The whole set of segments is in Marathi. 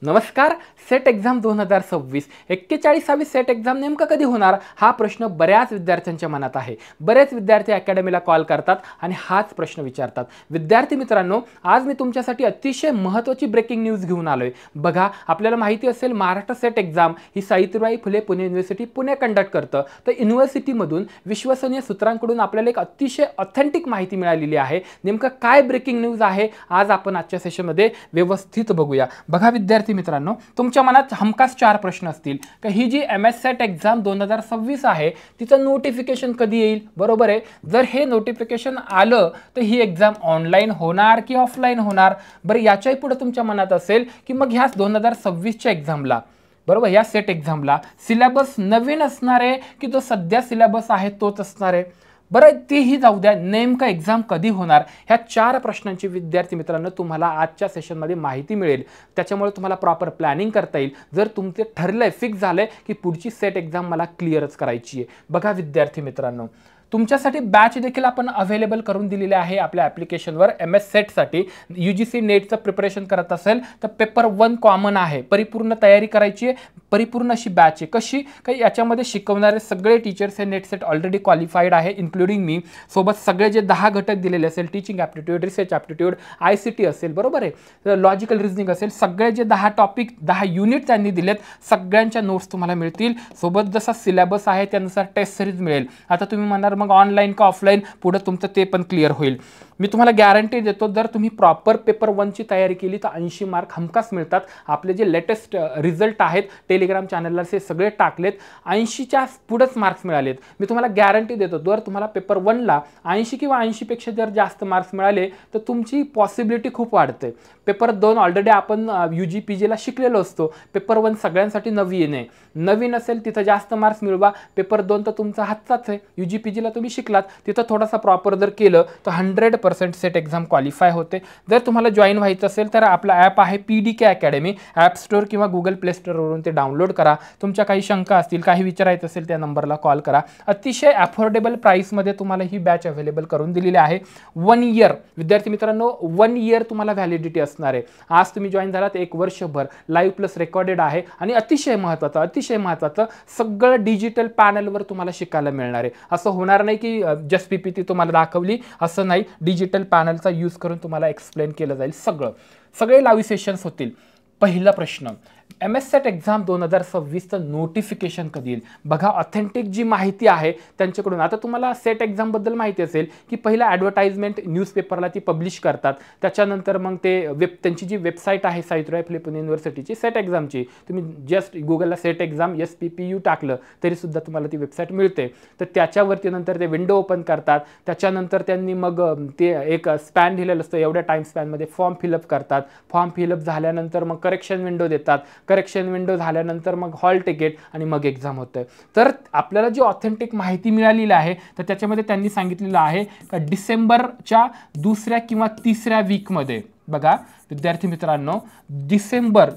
नमस्कार. सेट एक्झाम 2026 41वी सेट एक्झाम नेमका कधी होणार हा प्रश्न बऱ्याच विद्यार्थ्यांच्या मनात आहे. बरेच विद्यार्थी अकॅडमीला कॉल करतात आणि हाच प्रश्न विचारतात. विद्यार्थी मित्रांनो, आज मी तुमच्यासाठी अतिशय महत्त्वाची ब्रेकिंग न्यूज घेऊन आलोय. बघा, आपल्याला माहिती असेल महाराष्ट्र सेट एक्झाम ही सावित्रीबाई फुले पुणे युनिव्हर्सिटी पुणे कंडक्ट करतं. तर युनिव्हर्सिटीमधून विश्वसनीय सूत्रांकडून आपल्याला एक अतिशय ऑथेंटिक माहिती मिळालेली आहे. नेमका काय ब्रेकिंग न्यूज आहे आज आपण आजच्या सेशनमध्ये व्यवस्थित बघूया. बघा विद्यार्थी मित्रांनो, तुमच्या मनात हमखास 4 प्रश्न असतील की ही जी MS सेट एक्झाम 2026 आहे तिचं नोटिफिकेशन कधी येईल. बरोबर आहे. जर हे नोटिफिकेशन आलं तर ही एक्झाम ऑनलाईन होणार की ऑफलाईन होणार. बरं, याच्याही पुढे तुमच्या मनात असेल की मग ह्या 2026च्या एक्झामला, बरोबर, या सेट एक्झामला सिलेबस नवीन असणार आहे की जो सध्या सिलेबस आहे तोच असणार आहे. बरं, तेही जाऊ द्या, नेमका एक्झाम कधी होणार ह्या 4 प्रश्नांची विद्यार्थी मित्रांनो तुम्हाला आजच्या सेशनमध्ये माहिती मिळेल. त्याच्यामुळे तुम्हाला प्रॉपर प्लॅनिंग करता येईल. जर तुमचे ठरलंय, फिक्स झालंय की पुढची सेट एक्झाम मला क्लिअरच करायची आहे. बघा विद्यार्थी मित्रांनो, तुमच्यासाठी बॅच देखील आपण अवेलेबल करून दिलेले आहे आपल्या ॲप्लिकेशनवर. MS सेटसाठी UGC नेटचं प्रिपरेशन करत असेल तर पेपर 1 कॉमन आहे. परिपूर्ण तयारी करायची आहे. परिपूर्ण अशी बॅच आहे. कशी काही याच्यामध्ये शिकवणारे सगळे टीचर्स हे नेट सेट ऑलरेडी क्वालिफाईड आहे, इन्क्लुडिंग मी. सोबत सगळे जे 10 घटक दिलेले असेल, teaching aptitude, research aptitude, ICT असेल, बरोबर आहे, लॉजिकल रिझनिंग असेल, सगळे जे 10 टॉपिक 10 युनिट त्यांनी दिलेत सगळ्यांच्या नोट्स तुम्हाला मिळतील. सोबत जसा सिलेबस आहे त्यानुसार टेस्ट सिरीज मिळेल. आता तुम्ही म्हणणार मग ऑनलाईन का ऑफलाईन, पुढे तुमचं ते पण क्लिअर होईल. मी तुम्हाला गॅरंटी देतो, जर तुम्ही प्रॉपर पेपर 1ची तयारी केली तर 80 मार्क हमखास मिळतात. आपले जे लेटेस्ट रिझल्ट आहेत टेलिग्राम चॅनलला ते सगळे टाकलेत, 80च्या पुढेच मार्क्स मिळालेत. मी तुम्हाला गॅरंटी देतो, जर तुम्हाला पेपर 1ला 80 किंवा 80पेक्षा जर जास्त मार्क्स मिळाले तर तुमची पॉसिबिलिटी खूप वाढते. पेपर 2 ऑलरेडी आपण UGPGला शिकलेलो असतो. पेपर 1 सगळ्यांसाठी नवीन आहे. नवीन असेल तिथं जास्त मार्क्स मिळवा. पेपर 2 तर तुमचा हातचाच आहे. UGPGला तुम्ही शिकलात, तिथं थोडासा प्रॉपर जर केलं तर 100% सेट एक्झाम क्वालिफाय होते. जर तुम्हाला जॉईन व्हायचं असेल तर आपला ॲप आहे PDK अकॅडमी. ॲप स्टोअर किंवा गुगल प्ले स्टोअरवरून ते डाउनलोड करा. तुमच्या काही शंका असतील, काही विचारायचं असेल त्या नंबरला कॉल करा. अतिशय अफोर्डेबल प्राईसमध्ये तुम्हाला ही बॅच अवेलेबल करून दिलेली आहे. 1 इयर विद्यार्थी मित्रांनो, 1 इयर तुम्हाला व्हॅलिडिटी असणार आहे. आज तुम्ही जॉईन झालात 1 वर्षभर लाईव्ह प्लस रेकॉर्डेड आहे. आणि अतिशय महत्त्वाचं सगळं डिजिटल पॅनलवर तुम्हाला शिकायला मिळणार आहे. असं होणार नाही की जस्ट PPT तुम्हाला दाखवली असं नाही. डिजिटल पॅनलचा यूज करून तुम्हाला एक्सप्लेन केलं जाईल. सगळे लाईव्ह सेशन्स होतील. पहिला प्रश्न, MS सेट एक्झाम 2026चं नोटिफिकेशन कधी येईल. बघा, ऑथेंटिक जी माहिती आहे त्यांच्याकडून. आता तुम्हाला सेट एक्झामबद्दल माहिती असेल की पहिलं ॲडव्हर्टाइजमेंट न्यूजपेपरला ती पब्लिश करतात. त्याच्यानंतर मग ते त्यांची जी वेबसाईट आहे सावित्रीबाई फुले पुणे युनिव्हर्सिटीची सेट एक्झामची, तुम्ही जस्ट गुगलला सेट एक्झाम SPPU टाकलं तरीसुद्धा तुम्हाला ती वेबसाईट मिळते. तर त्याच्यावरती नंतर ते विंडो ओपन करतात. त्याच्यानंतर त्यांनी मग ते एक स्पॅन दिलेलं असतं, एवढ्या टाईम स्पॅनमध्ये फॉर्म फिलअप करतात. फॉर्म फिलअप झाल्यानंतर मग करेक्शन विंडो देतात. करेक्शन विंडो झाल्यानंतर मग हॉल तिकीट आणि मग एक्झाम होतं. तर आपल्याला जी ऑथेंटिक माहिती मिळालेली आहे तर त्याच्यामध्ये त्यांनी सांगितलेलं आहे का डिसेंबरच्या 2ऱ्या किंवा 3ऱ्या वीकमध्ये. बघा विद्यार्थी मित्रांनो,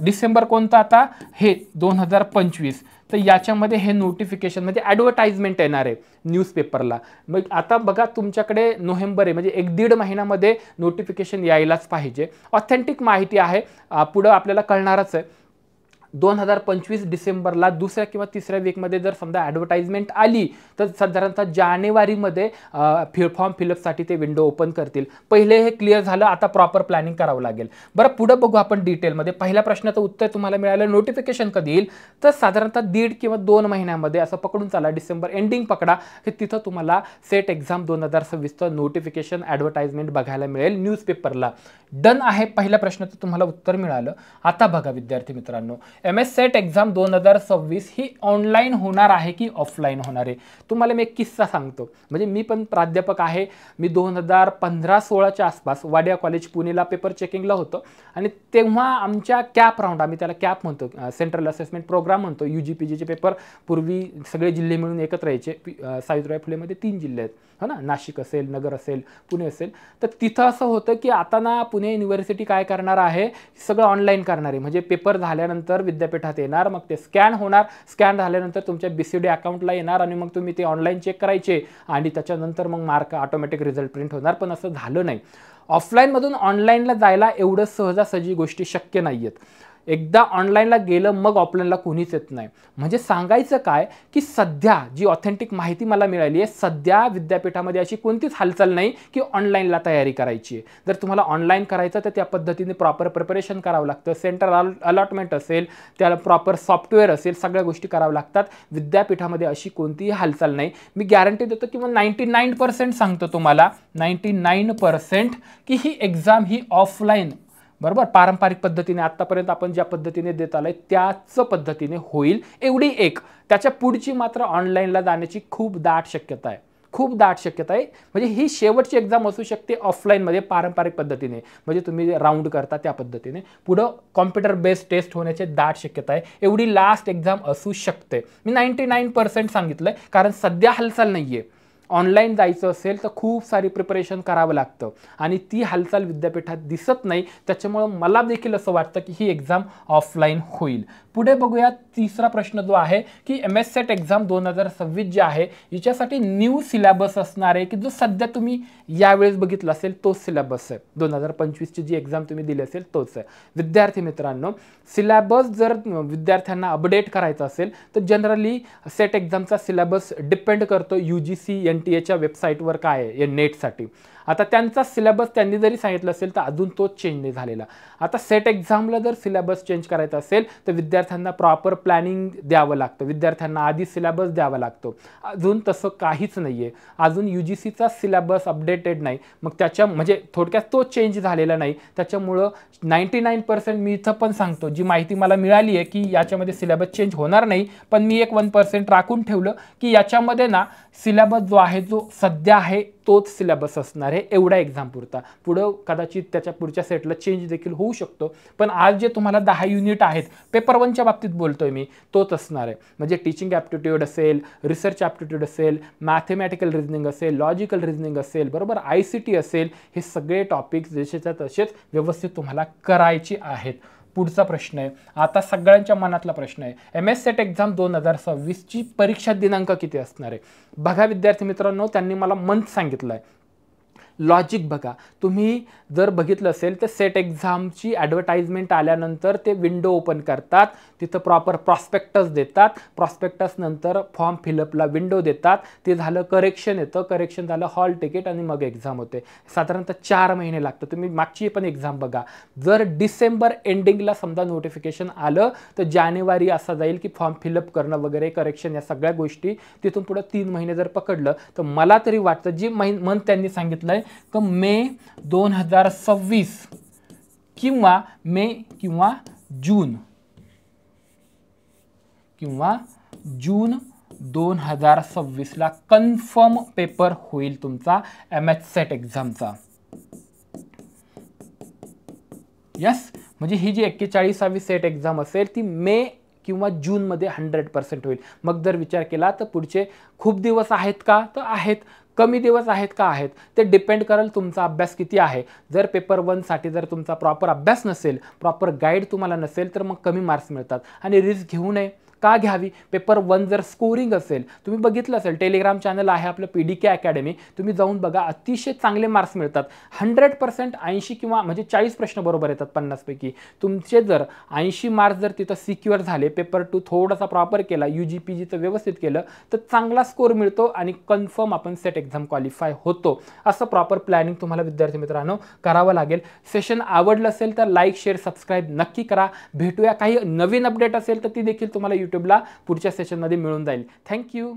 डिसेंबर कोणता आता हे 2025, तर याच्यामध्ये हे नोटिफिकेशन म्हणजे ॲडव्हर्टाइजमेंट येणार आहे न्यूजपेपरला. मग आता बघा तुमच्याकडे नोव्हेंबर आहे, म्हणजे 1-1.5 महिन्यामध्ये नोटिफिकेशन यायलाच पाहिजे. ऑथेंटिक माहिती आहे, पुढं आपल्याला कळणारच आहे. 2025 डिसेंबरला 2ऱ्या किंवा 3ऱ्या वीकमध्ये जर समजा ॲडव्हर्टाइजमेंट आली तर साधारणतः जानेवारीमध्ये फॉर्म फिलअपसाठी ते विंडो ओपन करतील. पहिले हे क्लिअर झालं, आता प्रॉपर प्लॅनिंग करावं लागेल. बरं, पुढं बघू आपण डिटेलमध्ये. पहिल्या प्रश्नाचं उत्तर तुम्हाला मिळालं, नोटिफिकेशन कधी येईल तर साधारणतः 1.5 किंवा 2 महिन्यामध्ये असं पकडून चाला. डिसेंबर एंडिंग पकडा की तिथं तुम्हाला सेट एक्झाम 2026चं नोटिफिकेशन ॲडव्हर्टाइजमेंट बघायला मिळेल न्यूजपेपरला. डन आहे. पहिल्या प्रश्नाचं तुम्हाला उत्तर मिळालं. आता बघा विद्यार्थी मित्रांनो, MS सेट एक्झाम 2026 ही ऑनलाईन होणार आहे की ऑफलाईन होणार आहे. तुम्हाला मी एक किस्सा सांगतो. म्हणजे मी पण प्राध्यापक आहे. मी 2015-16च्या आसपास वाडिया कॉलेज पुणेला पेपर चेकिंगला होतो आणि तेव्हा आमच्या कॅप राऊंड, आम्ही त्याला कॅप म्हणतो, सेंट्रल असेसमेंट प्रोग्राम म्हणतो. UGPGचे पेपर पूर्वी सगळे जिल्हे मिळून एकत्र यायचे. सावित्रीबाई फुलेमध्ये 3 जिल्हे आहेत, हो ना, नाशिक असेल, नगर असेल, पुणे असेल. तर तिथं असं होतं की आता ना पुणे युनिव्हर्सिटी काय करणार आहे, सगळं ऑनलाईन करणार आहे. म्हणजे पेपर झाल्यानंतर विद्यापीठात येणार, मग ते स्कॅन होणार. स्कॅन झाल्यानंतर तुमच्या BCD अकाउंटला येणार आणि मग तुम्ही ते ऑनलाईन चेक करायचे आणि त्याच्यानंतर मग मार्क ऑटोमॅटिक रिझल्ट प्रिंट होणार. पण असं झालं नाही. ऑफलाईनमधून ऑनलाईनला जायला एवढं सहजासहजी गोष्टी शक्य नाही आहेत. एकदा ऑनलाईनला गेलं मग ऑफलाईनला कोणीच येत नाही. म्हणजे सांगायचं काय की सध्या जी ऑथेंटिक माहिती मला मिळाली आहे, सध्या विद्यापीठामध्ये अशी कोणतीच हालचाल नाही की ऑनलाईनला तयारी करायची आहे. जर तुम्हाला ऑनलाईन करायचं तर त्या पद्धतीने प्रॉपर प्रिपरेशन करावं लागतं, सेंटर अलॉटमेंट असेल, त्याला प्रॉपर सॉफ्टवेअर असेल, सगळ्या गोष्टी कराव्या लागतात. विद्यापीठामध्ये अशी कोणतीही हालचाल नाही. मी गॅरंटी देतो किंवा 99% सांगतो तुम्हाला, 99% की ही एक्झाम ही ऑफलाईन, बरोबर, पारंपरिक पद्धतीने आतापर्यंत आपण ज्या पद्धतीने देत आलोय त्याच पद्धतीने होईल. एवढी एक, त्याच्या पुढची मात्र ऑनलाईनला जाण्याची खूप दाट शक्यता आहे, खूप दाट शक्यता आहे. म्हणजे ही शेवटची एक्झाम असू शकते ऑफलाईनमध्ये पारंपरिक पद्धतीने, म्हणजे तुम्ही राऊंड करता त्या पद्धतीने. पुढं कॉम्प्युटर बेस्ड टेस्ट होण्याची दाट शक्यता आहे. एवढी लास्ट एक्झाम असू शकते. मी 99% सांगितलंय कारण सध्या हालचाल नाही आहे. ऑनलाईन जायचं असेल तर खूप सारी प्रिपरेशन करावं लागतं आणि ती हालचाल विद्यापीठात दिसत नाही. त्याच्यामुळं मला देखील असं वाटतं की ही एक्झाम ऑफलाईन होईल. पुढे बघूया तिसरा प्रश्न जो आहे की MS सेट एक्झाम 2026 जे आहे याच्यासाठी न्यू सिलेबस असणार आहे की जो सध्या तुम्ही यावेळेस बघितला असेल तोच सिलेबस आहे. 2025ची जी एक्झाम तुम्ही दिली असेल तोच आहे. विद्यार्थी मित्रांनो, सिलेबस जर विद्यार्थ्यांना अपडेट करायचा असेल तर जनरली सेट एक्झामचा सिलेबस डिपेंड करतो UGC NTA वेबसाईटवर काय आहे या नेटसाठी. आता त्यांचा सिलेबस त्यांनी जरी सांगितलं असेल तर अजून तोच चेंज नाही झालेला. आता सेट एक्झामला जर सिलेबस चेंज करायचा असेल तर विद्यार्थ्यांना प्रॉपर प्लॅनिंग द्यावं लागतं, विद्यार्थ्यांना आधी सिलेबस द्यावा लागतो. अजून तसं काहीच नाही आहे. अजून UGCचा सिलेबस अपडेटेड नाही. मग त्याच्या म्हणजे थोडक्यात तो चेंज झालेला नाही. त्याच्यामुळं 99% मी इथं पण सांगतो, जी माहिती मला मिळाली आहे की याच्यामध्ये सिलेबस चेंज होणार नाही, पण मी एक 1% राखून ठेवलं की याच्यामध्ये ना सिलेबस जो आहे जो सध्या आहे तोच सिलेबस असणार आहे एवढा एक्झाम पुरता. पुढं कदाचित त्याच्या पुढच्या सेटला चेंज देखील होऊ शकतो. पण आज जे तुम्हाला 10 युनिट आहेत पेपर 1च्या बाबतीत बोलतोय मी, तोच असणार आहे. म्हणजे टीचिंग ॲप्टिट्यूड असेल, रिसर्च ॲप्टिट्यूड असेल, मॅथमॅटिकल रिझनिंग असेल, लॉजिकल रिझनिंग असेल, बरोबर, ICT असेल, हे सगळे टॉपिक्स जसेच्या तसेच व्यवस्थित तुम्हाला करायचे आहेत. पुढचा प्रश्न आहे, आता सगळ्यांच्या मनातला प्रश्न आहे, MS सेट एक्झाम 2026ची परीक्षा दिनांक किती असणार आहे? बघा विद्यार्थी मित्रांनो, त्यांनी मला मंथ सांगितलं आहे. लॉजिक बघा, तुम्ही जर बघितलं असेल तर सेट एक्झामची ॲडव्हर्टाइजमेंट आल्यानंतर ते विंडो ओपन करतात, तिथं प्रॉपर प्रॉस्पेक्टस देतात, प्रॉस्पेक्टस नंतर फॉर्म फिलअपला विंडो देतात, ते झालं करेक्शन येतं, करेक्शन झालं हॉल तिकीट आणि मग एक्झाम होते. साधारणतः 4 महिने लागतं. तुम्ही मागची पण एक्झाम बघा, जर डिसेंबर एंडिंगला समजा नोटिफिकेशन आलं तर जानेवारी असा जाईल की फॉर्म फिलअप करणं वगैरे, करेक्शन, या सगळ्या गोष्टी. तिथून पुढं 3 महिने जर पकडलं तर मला तरी वाटतं जी मंथ त्यांनी सांगितलं आहे तर मे 2026 किंवा मे किंवा जून 2026ला कन्फर्म पेपर होईल तुमचा MS सेट एक्झामचा. यस, म्हणजे ही जी 41वी सेट एक्झाम असेल ती मे किंवा जूनमध्ये 100% होईल. मग जर विचार केला तर पुढचे खूप दिवस आहेत का? तर आहेत. कमी दिवस आहेत का? आहेत. ते डिपेंड करेल तुमचा अभ्यास किती आहे. जर पेपर 1साठी जर तुमचा प्रॉपर अभ्यास नसेल, प्रॉपर गाईड तुम्हाला नसेल तर मग कमी मार्क्स मिळतात. आणि रिस्क घेऊ नये. का घ्यावी? पेपर 1 जर स्कोरिंग असेल, तुम्ही बघितलं असेल टेलिग्राम चॅनल आहे आपलं PDK अकॅडमी, तुम्ही जाऊन बघा, अतिशय चांगले मार्क्स मिळतात. 100% 80 किंवा म्हणजे 40 प्रश्न बरोबर येतात 50 पैकी. तुमचे जर 80 मार्क्स जर तिथं सिक्युअर झाले, पेपर 2 थोडासा प्रॉपर केला, UGPGचं व्यवस्थित केलं तर चांगला स्कोर मिळतो आणि कन्फर्म आपण सेट एक्झाम क्वालिफाय होतो. असं प्रॉपर प्लॅनिंग तुम्हाला विद्यार्थी मित्रांनो करावं लागेल. सेशन आवडलं असेल तर लाईक, शेअर, सबस्क्राईब नक्की करा. भेटूया, काही नवीन अपडेट असेल तर ती देखील तुम्हाला यूट्यूबला पुढच्या सेशनमध्ये मिळून जाईल. थँक्यू.